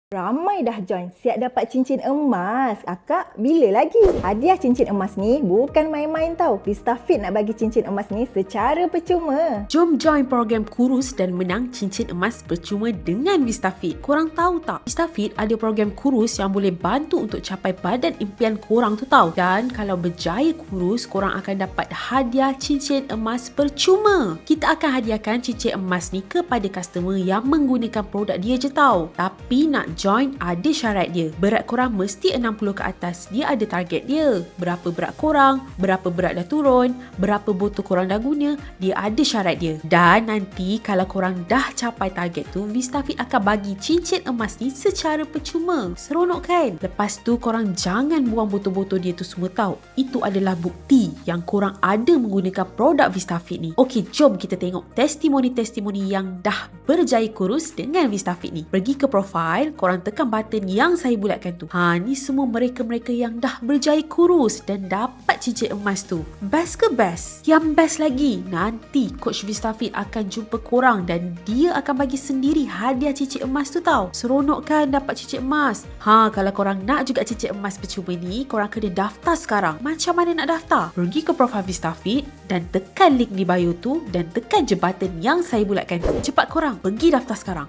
Ramai dah join, siap dapat cincin emas. Akak, bila lagi? Hadiah cincin emas ni bukan main-main tau. VistaFit nak bagi cincin emas ni secara percuma. Jom join program kurus dan menang cincin emas percuma dengan VistaFit. Korang tahu tak? VistaFit ada program kurus yang boleh bantu untuk capai badan impian korang tu tau. Dan kalau berjaya kurus, korang akan dapat hadiah cincin emas percuma. Kita akan hadiahkan cincin emas ni kepada customer yang menggunakan produk dia je tau. Tapi nak join ada syarat dia. Berat korang mesti 60 ke atas. Dia ada target dia. Berapa berat korang, berapa berat dah turun, berapa botol korang dah guna, dia ada syarat dia. Dan nanti kalau korang dah capai target tu, VistaFit akan bagi cincin emas ni secara percuma. Seronok kan? Lepas tu korang jangan buang botol-botol dia tu semua tau. Itu adalah bukti yang korang ada menggunakan produk VistaFit ni. Okey, jom kita tengok testimoni-testimoni yang dah berjaya kurus dengan VistaFit ni. Pergi ke profile, korang tekan button yang saya bulatkan tu. Ni semua mereka-mereka yang dah berjaya kurus dan dapat cincin emas tu. Best ke best? Yang best lagi, nanti Coach VistaFit akan jumpa korang dan dia akan bagi sendiri hadiah cincin emas tu tau. Seronok kan dapat cincin emas? Kalau korang nak juga cincin emas percuma ni, korang kena daftar sekarang. Macam mana nak daftar? Pergi ke profile VistaFit dan tekan link di bio tu dan tekan je button yang saya bulatkan tu. Cepat korang, pergi daftar sekarang.